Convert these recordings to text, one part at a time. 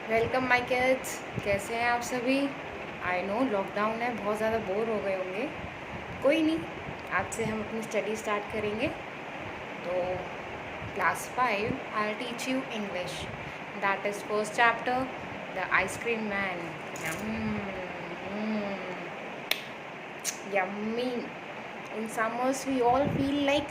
Welcome my kids. कैसे हैं आप सभी? आई नो लॉकडाउन है, बहुत ज़्यादा बोर हो गए होंगे। कोई नहीं, आज से हम अपनी स्टडी स्टार्ट करेंगे। तो class 5 I teach you English. That is first chapter, the ice cream man. Yummy. In summers we all feel like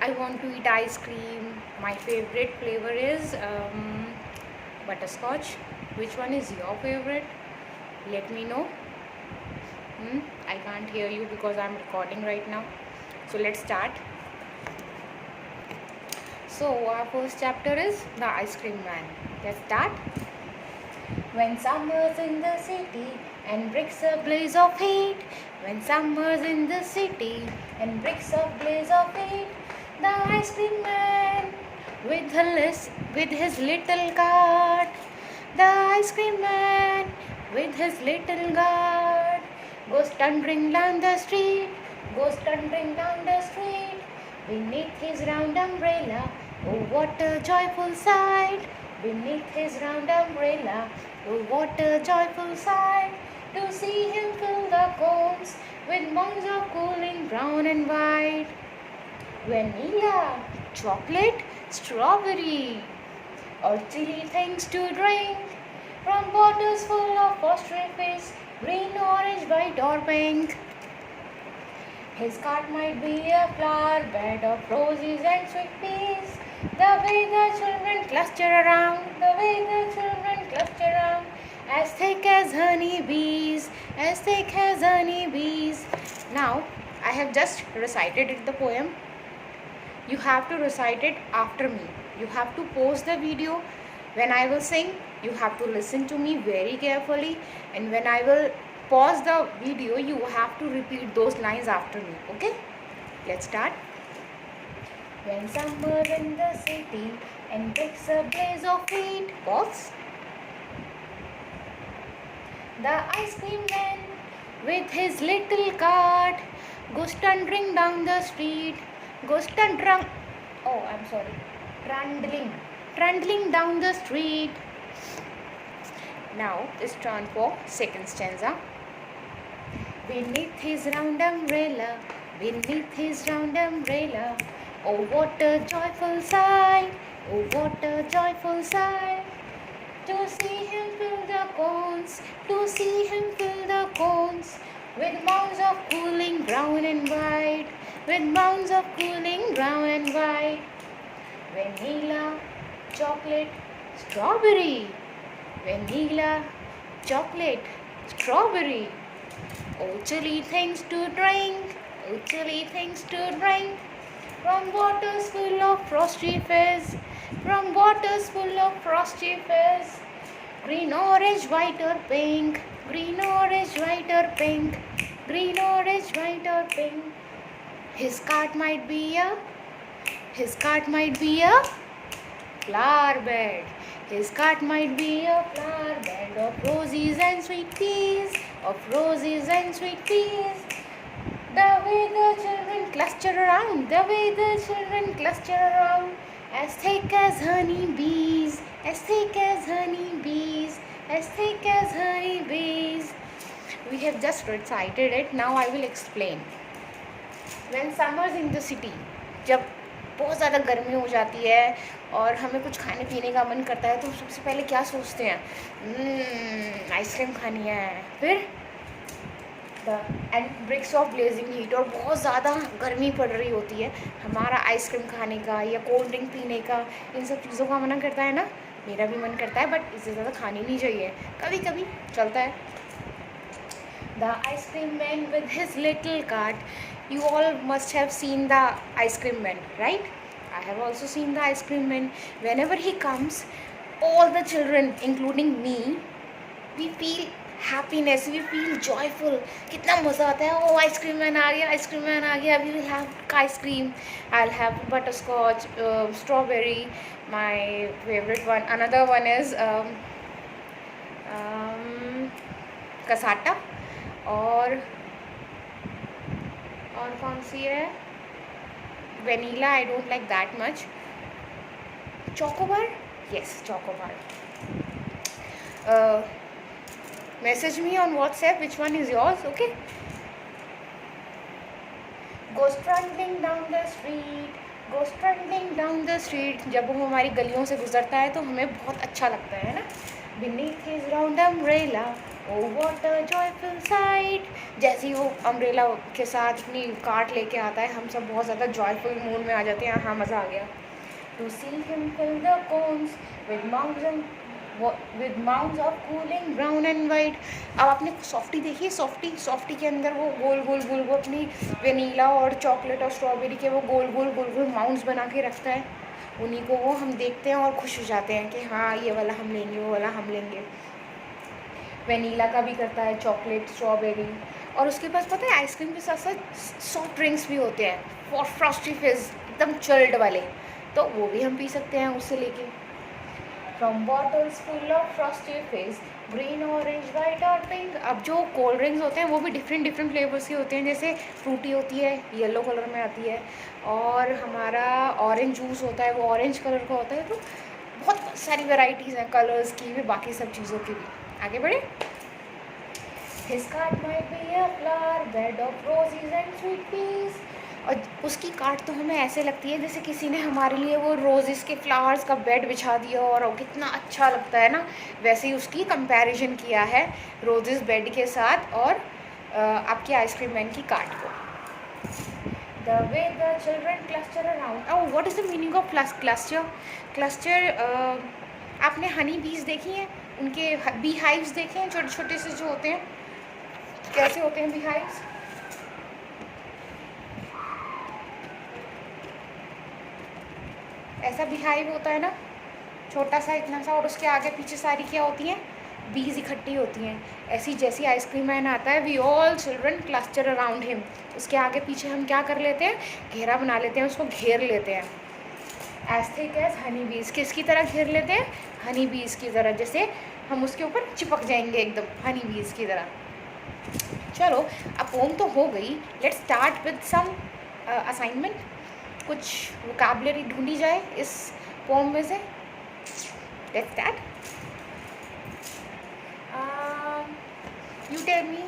I want to eat ice cream. My favorite flavor is butterscotch. Which one is your favorite? Let me know. I can't hear you because I'm recording right now. So let's start. So our first chapter is the ice cream man. Let's start. When summer's in the city and bricks a blaze of heat. When summer's in the city and bricks a blaze of heat. The ice cream man with his little cart. The ice cream man with his little cart goes thundering down the street. Goes thundering down the street. Beneath his round umbrella, oh what a joyful sight! Beneath his round umbrella, oh what a joyful sight! To see him fill the cones with mounds of cooling brown and white. Vanilla, chocolate, strawberry, or chilly things to drink from bottles full of apostrophes, green, orange, white, or pink. His cart might be a flower bed of roses and sweet peas. The way the children cluster around, the way the children cluster around, as thick as honey bees, as thick as honey bees. Now, I have just recited it, the poem. You have to recite it after me. You have to pause the video. When I will sing, you have to listen to me very carefully, and when I will pause the video, you have to repeat those lines after me. Okay, let's start. When summer in the city and bricks a blaze of heat. Pause. The ice cream man with his little cart goes thundering down the street. Goes thundering. Oh, I'm sorry. Trundling down the street. Now it's turn for second stanza. Beneath his round umbrella, beneath his round umbrella, oh what a joyful sight, oh what a joyful sight. To see him fill the cones, to see him fill the cones, with mounds of cooling brown and white, with mounds of cooling brown and white. Vanilla, chocolate, strawberry. Vanilla, chocolate, strawberry. Oh chilly things to drink, oh chilly things to drink. From waters full of frosty fizz, from waters full of frosty fizz. Green, orange, white or pink, green, orange, white or pink, green, orange, white or pink. His cart might be a flower bed. His cart might be a flower bed of roses and sweet peas, of roses and sweet peas. The way the children cluster around, the way the children cluster around, as thick as honey bees, as thick as honey bees, as thick as honey bees. We have just recited it. Now I will explain. When summers in the city, जब बहुत ज़्यादा गर्मी हो जाती है और हमें कुछ खाने पीने का मन करता है तो सबसे पहले क्या सोचते हैं? आइसक्रीम खानी है। फिर and bricks of blazing heat, और बहुत ज़्यादा गर्मी पड़ रही होती है, हमारा आइसक्रीम खाने का या कोल्ड ड्रिंक पीने का, इन सब चीज़ों का मन करता है ना। मेरा भी मन करता है, बट इससे ज़्यादा खानी नहीं चाहिए, कभी कभी चलता है। The ice cream man with his little cart. You all must have seen the ice cream man, right? I have also seen the ice cream man. Whenever he comes, all the children, including me, we feel happiness, we feel joyful. कितना मज़ा आता है। Oh, ice cream man आ गया, ice cream man आ गया. We will have ice cream. I'll have butterscotch, strawberry. My favorite one. Another one is casata. और कौन सी है? Vanilla, I don't like that much. Chocobar, yes, chocobar. message me on WhatsApp which one is yours. Okay, go trundling down the street, go trundling down the street. जब वो हमारी गलियों से गुजरता है तो हमें बहुत अच्छा लगता है ना. Beneath his round umbrella, oh what a joyful sight. जैसे ही वो अम्ब्रेला के साथ अपनी कार्ट लेके आता है हम सब बहुत ज़्यादा जॉयफुल मूड में आ जाते हैं. हाँ, मज़ा आ गया. To see him fill the cones with mounds of cooling brown and white. अब आपने सॉफ्टी देखी. सॉफ्टी के अंदर वो गोल वो अपनी वेनीला और चॉकलेट और स्ट्रॉबेरी के वो गोल माउंट्स बना के रखता है. उन्हीं को वो हम देखते हैं और खुश हो जाते हैं कि हाँ ये वाला हम लेंगे, वो वाला हम लेंगे. वेनीला का भी करता है, चॉकलेट, स्ट्रॉबेरी. और उसके पास पता है आइसक्रीम के साथ साथ सॉफ्ट ड्रिंक्स भी होते हैं, फॉर फ्रॉस्टी फिज़ एकदम चिल्ड वाले. तो वो भी हम पी सकते हैं उससे लेके. From bottles full of Frosty fizz, green, orange, white और पिंक. अब जो कोल्ड ड्रिंक्स होते हैं वो भी डिफरेंट फ्लेवर्स के होते हैं. जैसे फ्रूटी होती है, येलो कलर में आती है. और हमारा ऑरेंज जूस होता है, वो ऑरेंज कलर का होता है. तो बहुत सारी वैरायटीज़ हैं कलर्स की भी, बाकी सब चीज़ों की भी. आगे बढ़े. His cart might be a flower bed of roses and sweet peas. और उसकी कार्ट तो हमें ऐसे लगती है जैसे किसी ने हमारे लिए वो रोजेस के फ्लावर्स का बेड बिछा दिया और वो कितना अच्छा लगता है ना. वैसे ही उसकी कंपैरिजन किया है रोजेस बेड के साथ और आपके आइसक्रीम मैन की कार्ट को. The way the children cluster around. Oh, what is the meaning of cluster? Cluster. आपने हनी बीज देखी हैं, उनके बी हाइव्स देखे हैं, छोटे छोटे से जो होते हैं. कैसे होते हैं बी हाइव्स? ऐसा बी हाइव होता है ना, छोटा सा इतना सा, और उसके आगे पीछे सारी क्या होती हैं, बीज इकट्ठी होती हैं. ऐसी जैसी आइसक्रीम मैन आता है, we all children cluster around him. उसके आगे पीछे हम क्या कर लेते हैं, घेरा बना लेते हैं, उसको घेर लेते हैं. एज थिक एज हनी बीज. किसकी तरह घेर लेते हैं? हनी बीज की तरह. जैसे हम उसके ऊपर चिपक जाएंगे एकदम हनी बीज की तरह. चलो, अब पोम तो हो गई. Let's start with some assignment. कुछ वोकैबुलरी ढूंढी जाए इस पोम में से. Let's start. You tell me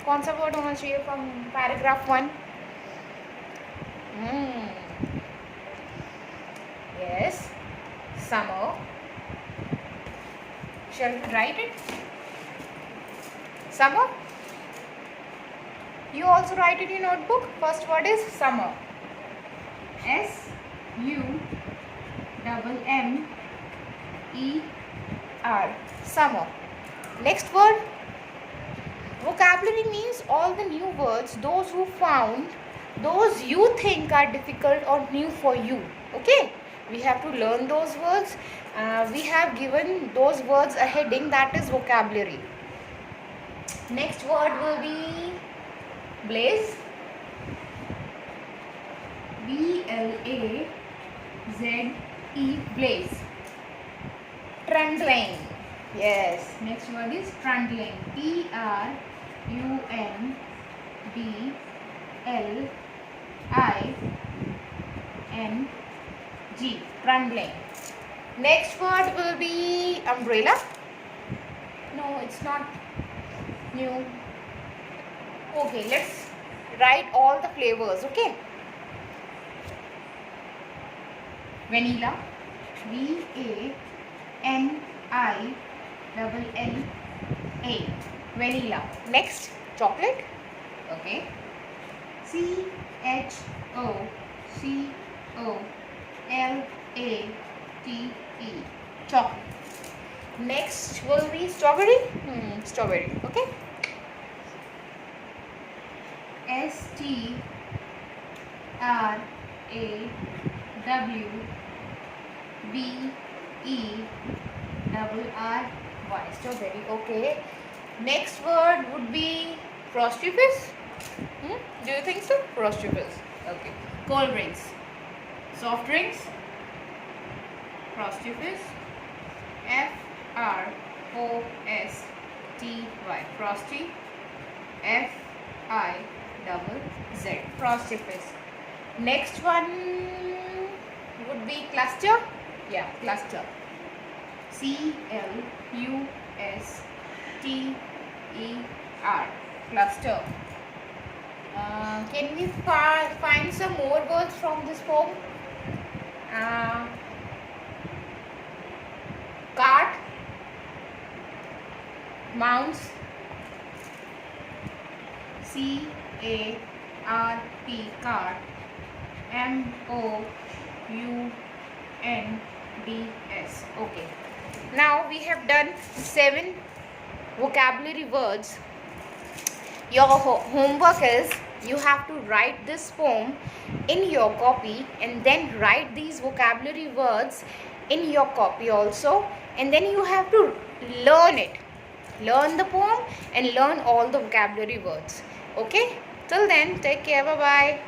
कौन सा वर्ड होना चाहिए from paragraph 1. Yes, summer. Shall we write it? Summer. You also write it in notebook. First word is summer. S-U-M-M-E-R. Summer. Next word. Vocabulary means all the new words, those who found, those you think are difficult or new for you. Okay? We have to learn those words. We have given those words a heading, that is vocabulary. Next word will be blaze. B-L-A-Z-E, blaze. Trundling. Yes. Next word is trundling. T-R-U-N-D-L-I-N-G. Trundling. Next word will be umbrella. No, it's not new. Okay, let's write all the flavors. Okay. Vanilla. V-A-N-I-L-L-A. Vanilla. Next, chocolate. Okay. C-H-O-C-O-L-A-T-E. Chocolate. Next will be strawberry. Strawberry. Okay. S-T-R-A-W-B-E-R-R-Y. Strawberry. Okay. Next word would be frosty fizz. Do you think so? Frosty fizz. Okay. Cold drinks. Soft drinks. Frosty fizz. F-R-O-S-T-Y. Frosty. F-I-Z-Z. Frosty fizz. Next one would be cluster. Yeah, cluster. cluster. Cluster. Can we find some more words from this poem? Cart, mounts, CART, cart, MOUNDS. Okay. Now we have done 7 vocabulary words. Your homework is you have to write this poem in your copy and then write these vocabulary words in your copy also, and then you have to learn it. Learn the poem and learn all the vocabulary words. Okay? Till then, take care. Bye bye.